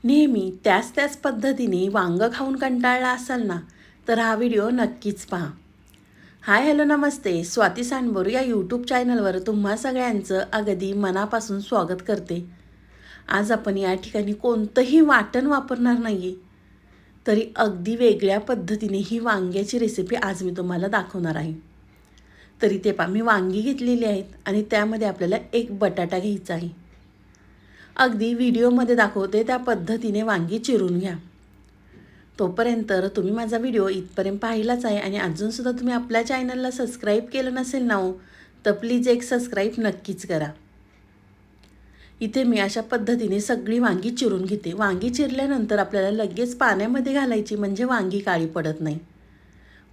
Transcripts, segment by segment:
नेहमी त्याच पद्धतीने वांगं खाऊन कंटाळला असाल ना, तर हा व्हिडिओ नक्कीच पहा. हाय हॅलो नमस्ते. स्वाती सांडबोर या यूट्यूब चॅनलवर तुम्हा सगळ्यांचं अगदी मनापासून स्वागत करते. आज आपण या ठिकाणी कोणतंही वाटण वापरणार नाही आहे, तरी अगदी वेगळ्या पद्धतीने ही वांग्याची रेसिपी आज मी तुम्हाला दाखवणार आहे. तरी ते पहा, मी वांगी घेतलेली आहेत आणि त्यामध्ये आपल्याला एक बटाटा घ्यायचा आहे. अगदी व्हिडिओमध्ये दाखवते त्या पद्धतीने वांगी चिरून घ्या. तोपर्यंत तुम्ही माझा व्हिडिओ इथपर्यंत पाहिलाच आहे आणि अजूनसुद्धा तुम्ही आपल्या चॅनलला सबस्क्राईब केलं नसेल ना हो, तर प्लीज एक सबस्क्राईब नक्कीच करा. इथे मी अशा पद्धतीने सगळी वांगी चिरून घेते. वांगी चिरल्यानंतर आपल्याला लगेच पाण्यामध्ये घालायची, म्हणजे वांगी काळी पडत नाही.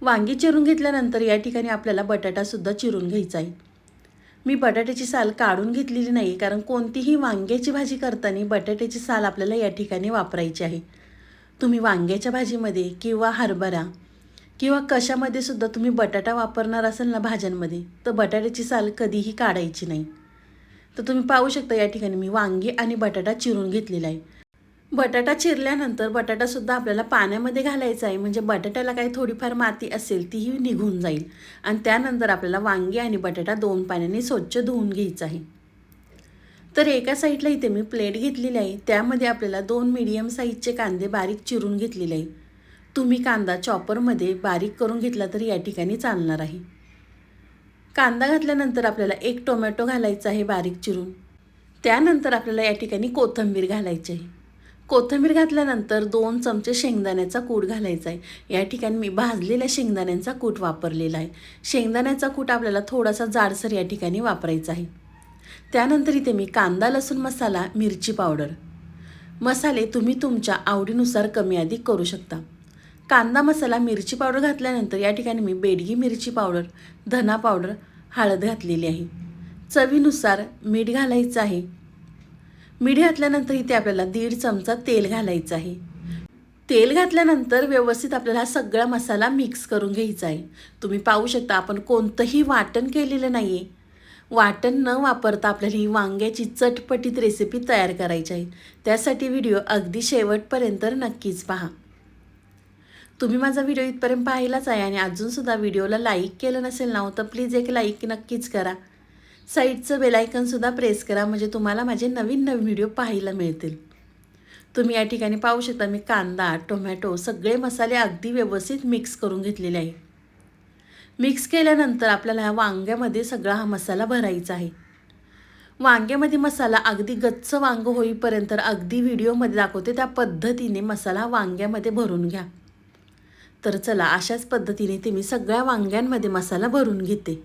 वांगी चिरून घेतल्यानंतर या ठिकाणी आपल्याला बटाटासुद्धा चिरून घ्यायचा आहे. मी बटाट्याची साल काढून घेतलेली नाही, कारण कोणतीही वांग्याची भाजी करताना बटाट्याची साल आपल्याला या ठिकाणी वापरायची आहे. तुम्ही वांग्याच्या भाजीमध्ये किंवा हरभरा किंवा कशामध्ये सुद्धा तुम्ही बटाटा वापरणार असाल ना भाज्यांमध्ये, तर बटाट्याची साल कधीही काढायची नाही. तर तुम्ही पाहू शकता या ठिकाणी मी वांगी आणि बटाटा चिरून घेतलेला आहे. बटाटा चिरल्यानंतर बटाटासुद्धा आपल्याला पाण्यामध्ये घालायचा आहे, म्हणजे बटाट्याला काही थोडीफार माती असेल तीही निघून जाईल. आणि त्यानंतर आपल्याला वांगी आणि बटाटा 2 पाण्याने स्वच्छ धुवून घ्यायचं आहे. तर एका साईडला इथे मी प्लेट घेतलेली आहे. त्यामध्ये आपल्याला 2 मीडियम साईजचे कांदे बारीक चिरून घेतलेले आहे. तुम्ही कांदा चॉपरमध्ये बारीक करून घेतला तरी या ठिकाणी चालणार आहे. कांदा घातल्यानंतर आपल्याला 1 टोमॅटो घालायचा आहे बारीक चिरून. त्यानंतर आपल्याला या ठिकाणी कोथिंबीर घालायची आहे. कोथिंबीर घातल्यानंतर 2 चमचे शेंगदाण्याचा कूट घालायचा आहे. या ठिकाणी मी भाजलेल्या शेंगदाण्यांचा कूट वापरलेला आहे. शेंगदाण्याचा कूट आपल्याला थोडासा जाडसर या ठिकाणी वापरायचा आहे. त्यानंतर इथे मी कांदा लसूण मसाला, मिरची पावडर, मसाले तुम्ही तुमच्या आवडीनुसार कमी अधिक करू शकता. कांदा मसाला, मिरची पावडर घातल्यानंतर या ठिकाणी मी बेडगी मिरची पावडर, धना पावडर, हळद घातलेली आहे. चवीनुसार मीठ घालायचं आहे. मीठ घातल्यानंतर इथे आपल्याला 1.5 चमचा तेल घालायचं आहे. तेल घातल्यानंतर व्यवस्थित आपल्याला हा सगळा मसाला मिक्स करून घ्यायचा आहे. तुम्ही पाहू शकता आपण कोणतंही वाटण केलेलं नाही आहे. वाटण न वापरता आपल्याला ही वांग्याची चटपटीत रेसिपी तयार करायची आहे. त्यासाठी व्हिडिओ अगदी शेवटपर्यंत नक्कीच पहा. तुम्ही माझा व्हिडिओ इथपर्यंत पाहिलाच आहे आणि अजूनसुद्धा व्हिडिओला लाईक केलं नसेल ना, तर प्लीज एक लाईक नक्कीच करा. साईडचं बेलायकनसुद्धा प्रेस करा, म्हणजे तुम्हाला माझे नवीन व्हिडिओ पाहायला मिळतील. तुम्ही या ठिकाणी पाहू शकता मी कांदा, टोमॅटो सगळे मसाले अगदी व्यवस्थित मिक्स करून घेतलेले आहे. मिक्स केल्यानंतर आपल्याला ह्या वांग्यामध्ये सगळा हा मसाला भरायचा आहे. वांग्यामध्ये मसाला अगदी गच्च वांग होईपर्यंत अगदी व्हिडिओमध्ये दाखवते त्या पद्धतीने मसाला वांग्यामध्ये भरून घ्या. तर चला, अशाच पद्धतीने ते मी सगळ्या वांग्यांमध्ये मसाला भरून घेते.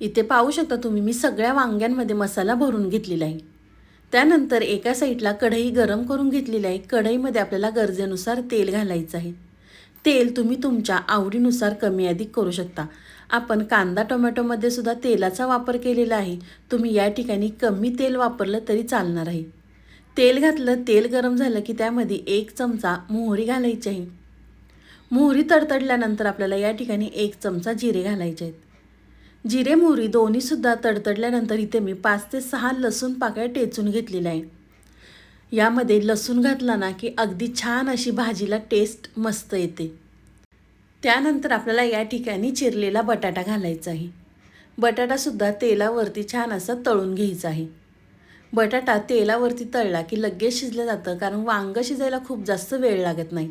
इथे पाहू शकता तुम्ही मी सगळ्या वांग्यांमध्ये मसाला भरून घेतलेला आहे. त्यानंतर एका साईडला कढई गरम करून घेतलेली आहे. कढईमध्ये आपल्याला गरजेनुसार तेल घालायचं आहे. तेल तुम्ही तुमच्या आवडीनुसार कमी अधिक करू शकता. आपण कांदा टोमॅटोमध्ये सुद्धा तेलाचा वापर केलेला आहे. तुम्ही या ठिकाणी कमी तेल वापरलं तरी चालणार आहे. तेल घातलं, तेल गरम झालं की त्यामध्ये 1 चमचा मोहरी घालायची आहे. मोहरी तडतडल्यानंतर आपल्याला या ठिकाणी 1 चमचा जिरे घालायचे आहेत. जिरे मोहरी दोन्हीसुद्धा तडतडल्यानंतर इथे मी 5 ते 6 लसूण पाकळ्या टेचून घेतलेल्या आहे. यामध्ये लसूण घातला ना की अगदी छान अशी भाजीला टेस्ट मस्त येते. त्यानंतर आपल्याला या ठिकाणी चिरलेला बटाटा घालायचा आहे. बटाटासुद्धा तेलावरती छान असा तळून घ्यायचा आहे. बटाटा तेलावरती तळला की लगेच शिजलं जातं, कारण वांगं शिजायला खूप जास्त वेळ लागत नाही.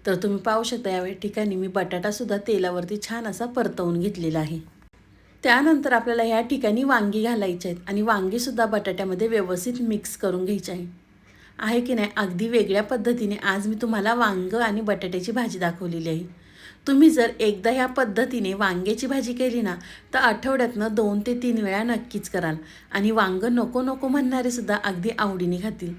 तर तुम्ही पाहू शकता या ठिकाणी मी बटाटासुद्धा तेलावरती छान असा परतवून घेतलेला आहे. त्यानंतर आपल्याला ह्या ठिकाणी वांगी घालायची आहेत आणि वांगीसुद्धा बटाट्यामध्ये व्यवस्थित मिक्स करून घ्यायचे आहे की नाही. अगदी वेगळ्या पद्धतीने आज मी तुम्हाला वांगं आणि बटाट्याची भाजी दाखवलेली आहे. तुम्ही जर एकदा ह्या पद्धतीने वांग्याची भाजी केली ना तर आठवड्यातनं 2 ते 3 वेळा नक्कीच कराल आणि वांगं नको नको म्हणणारेसुद्धा अगदी आवडीने खातील.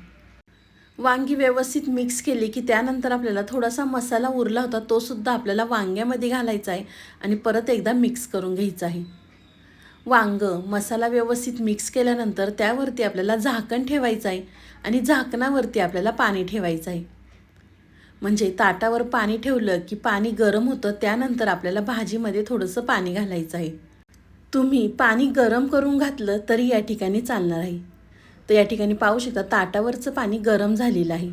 वांगी व्यवस्थित मिक्स केली की त्यानंतर आपल्याला थोडासा मसाला उरला होता तो सुद्धा आपल्याला वांग्यामध्ये घालायचा आहे आणि परत एकदा मिक्स करून घ्यायचं आहे. वांगं मसाला व्यवस्थित मिक्स केल्यानंतर त्यावरती आपल्याला झाकण ठेवायचं आहे आणि झाकणावरती आपल्याला पाणी ठेवायचं आहे. म्हणजे ताटावर पाणी ठेवलं की पाणी गरम होतं, त्यानंतर आपल्याला भाजीमध्ये थोडंसं पाणी घालायचं आहे. तुम्ही पाणी गरम करून घातलं तरी या ठिकाणी चालणार आहे. तर या ठिकाणी पाहू शकता ताटावरचं पाणी गरम झालेलं आहे.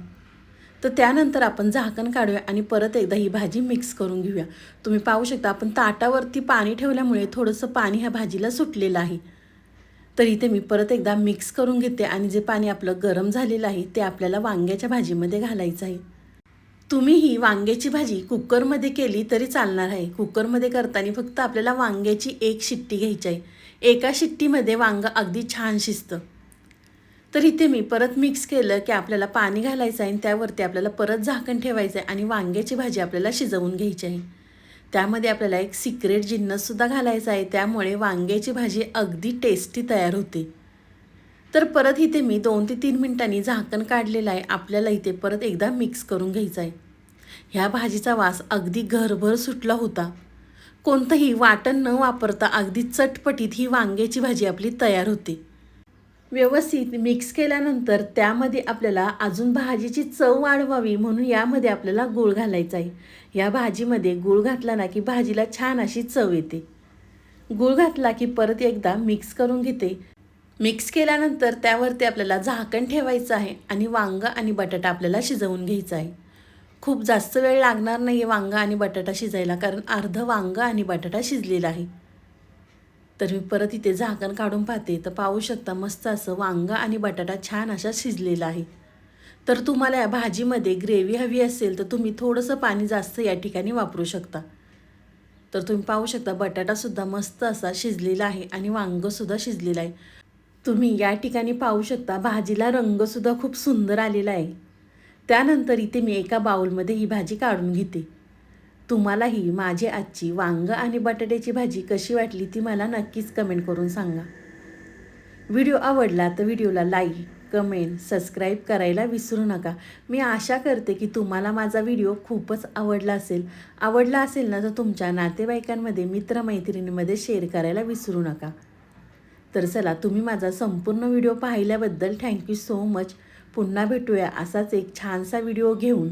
तर त्यानंतर आपण झाकण काढूया आणि परत एकदा ही भाजी मिक्स करून घेऊया. तुम्ही पाहू शकता आपण ताटावरती पाणी ठेवल्यामुळे थोडंसं पाणी ह्या भाजीला सुटलेलं आहे. तर इथे मी परत एकदा मिक्स करून घेते आणि जे पाणी आपलं गरम झालेलं आहे ते आपल्याला वांग्याच्या भाजीमध्ये घालायचं आहे. तुम्ही ही वांग्याची भाजी कुकरमध्ये केली तरी चालणार आहे. कुकरमध्ये करताना फक्त आपल्याला वांग्याची एक शिट्टी घ्यायची आहे. एका शिट्टीमध्ये वांगं अगदी छान शिजतं. तर इथे मी परत मिक्स केलं की आपल्याला पाणी घालायचं आहे आणि त्यावरती आपल्याला परत झाकण ठेवायचं आहे आणि वांग्याची भाजी आपल्याला शिजवून घ्यायची आहे. त्यामध्ये आपल्याला एक सिक्रेट जिन्नससुद्धा घालायचा आहे, त्यामुळे वांग्याची भाजी अगदी टेस्टी तयार होते. तर परत इथे मी 2 ते 3 मिनिटांनी झाकण काढलेलं आहे. आपल्याला इथे परत एकदा मिक्स करून घ्यायचं आहे. ह्या भाजीचा वास अगदी घरभर सुटला होता. कोणतंही वाटण न वापरता अगदी चटपटीत ही वांग्याची भाजी आपली तयार होते. व्यवस्थित मिक्स केल्यानंतर त्यामध्ये आपल्याला अजून भाजीची चव वाढवावी म्हणून यामध्ये आपल्याला गूळ घालायचा आहे. या भाजीमध्ये गूळ घातला ना की भाजीला छान अशी चव येते. गूळ घातला की परत एकदा मिक्स करून घेते. मिक्स केल्यानंतर त्यावरती आपल्याला झाकण ठेवायचं आहे आणि वांगं आणि बटाटा आपल्याला शिजवून घ्यायचा आहे. खूप जास्त वेळ लागणार नाही आहे वांगं आणि बटाटा शिजायला, कारण अर्धं वांगं आणि बटाटा शिजलेला आहे. तर मी परत इथे झाकण काढून पाहते तर पाहू शकता मस्त असं वांगं आणि बटाटा छान अशा शिजलेला आहे. तर तुम्हाला या भाजीमध्ये ग्रेव्ही हवी असेल तर तुम्ही थोडंसं पाणी जास्त या ठिकाणी वापरू शकता. तर तुम्ही पाहू शकता बटाटासुद्धा मस्त असा शिजलेला आहे आणि वांगंसुद्धा शिजलेलं आहे. तुम्ही या ठिकाणी पाहू शकता भाजीला रंगसुद्धा खूप सुंदर आलेला आहे. त्यानंतर इथे मी एका बाउलमध्ये ही भाजी काढून घेते. तुम्हालाही माझी आजची वांगं आणि बटाट्याची भाजी कशी वाटली ती मला नक्कीच कमेंट करून सांगा. व्हिडिओ आवडला तर व्हिडिओला लाईक, कमेंट, सबस्क्राईब करायला विसरू नका. मी आशा करते की तुम्हाला माझा व्हिडिओ खूपच आवडला असेल ना तर तुमच्या नातेवाईकांमध्ये, मित्रमैत्रिणींमध्ये शेअर करायला विसरू नका. तर चला, तुम्ही माझा संपूर्ण व्हिडिओ पाहिल्याबद्दल थँक्यू सो मच. पुन्हा भेटूया असाच एक छानसा व्हिडिओ घेऊन.